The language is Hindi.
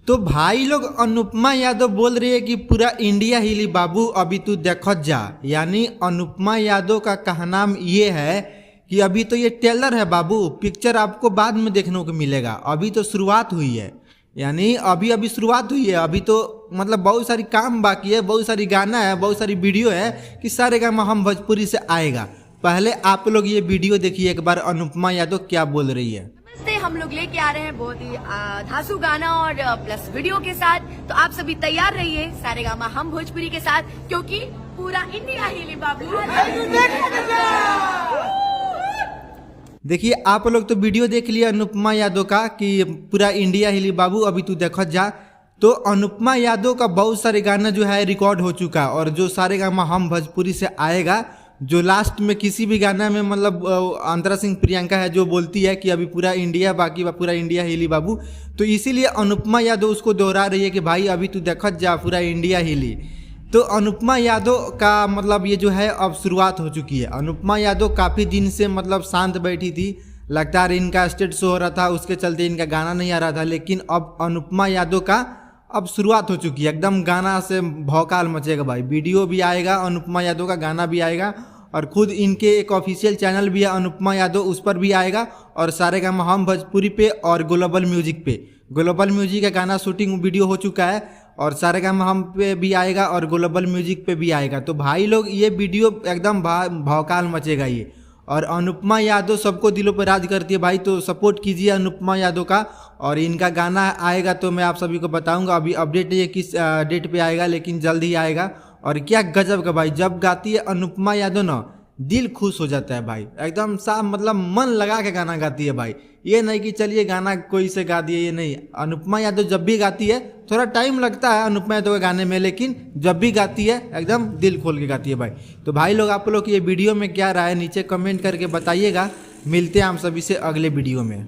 तो भाई लोग अनुपमा यादव बोल रही है कि पूरा इंडिया हिली बाबू अभी तू देखत जा। यानी अनुपमा यादव का कहनाम ये है कि अभी तो ये ट्रेलर है बाबू, पिक्चर आपको बाद में देखने को मिलेगा, अभी तो शुरुआत हुई है। यानी अभी अभी शुरुआत हुई है, अभी तो मतलब बहुत सारी काम बाकी है, बहुत सारी गाना है, बहुत सारी वीडियो है कि सारेगामा हम भोजपुरी से आएगा। पहले आप लोग ये वीडियो देखिए एक बार, अनुपमा यादव क्या बोल रही है। नमस्ते, हम लोग लेके आ रहे हैं बहुत ही धांसू गाना और प्लस वीडियो के साथ। तो आप सभी तैयार रहिए सारेगामा हम भोजपुरी के साथ, क्योंकि पूरा इंडिया हिली बाबू। देखिए आप लोग तो वीडियो देख लिया अनुपमा यादव का कि पूरा इंडिया हिली बाबू अभी तू देखत जा। तो अनुपमा यादव का बहुत सारे गाना जो है रिकॉर्ड हो चुका, और जो सारेगामा हम भोजपुरी से आएगा, जो लास्ट में किसी भी गाना में मतलब अंतरा सिंह प्रियंका है जो बोलती है कि अभी पूरा इंडिया बाकी पूरा इंडिया हिली बाबू, तो इसीलिए अनुपमा यादव उसको दोहरा रही है कि भाई अभी तू देखत जा पूरा इंडिया हिली। तो अनुपमा यादव का मतलब ये जो है अब शुरुआत हो चुकी है। अनुपमा यादव काफ़ी दिन से मतलब शांत बैठी थी, लगता है इनका स्टेज शो हो रहा था, उसके चलते इनका गाना नहीं आ रहा था, लेकिन अब अनुपमा यादव का अब शुरुआत हो चुकी है, एकदम गाना से भौकाल मचेगा भाई। वीडियो भी आएगा, अनुपमा यादव का गाना भी आएगा, और खुद इनके एक ऑफिशियल चैनल भी है अनुपमा यादव, उस पर भी आएगा, और सारेगामा हम भोजपुरी पे और ग्लोबल म्यूजिक पे। ग्लोबल म्यूजिक का गाना शूटिंग वीडियो हो चुका है, और सारेगामा हम पे भी आएगा और ग्लोबल म्यूजिक पे भी आएगा। तो भाई लोग ये वीडियो एकदम भौकाल मचेगा ये। और अनुपमा यादव सबको दिलों पर राज करती है भाई, तो सपोर्ट कीजिए अनुपमा यादव का। और इनका गाना आएगा तो मैं आप सभी को बताऊंगा, अभी अपडेट ये किस डेट पे आएगा, लेकिन जल्द ही आएगा। और क्या गजब का भाई, जब गाती है अनुपमा यादव ना दिल खुश हो जाता है भाई, एकदम साफ मतलब मन लगा के गाना गाती है भाई। ये नहीं कि चलिए गाना कोई से गा दिए, ये नहीं। अनुपमा यादव जब भी गाती है, थोड़ा टाइम लगता है अनुपमा यादव के गाने में, लेकिन जब भी गाती है एकदम दिल खोल के गाती है भाई। तो भाई लोग आप लोग ये वीडियो में क्या राय है नीचे कमेंट करके बताइएगा। मिलते हैं हम सभी से अगले वीडियो में।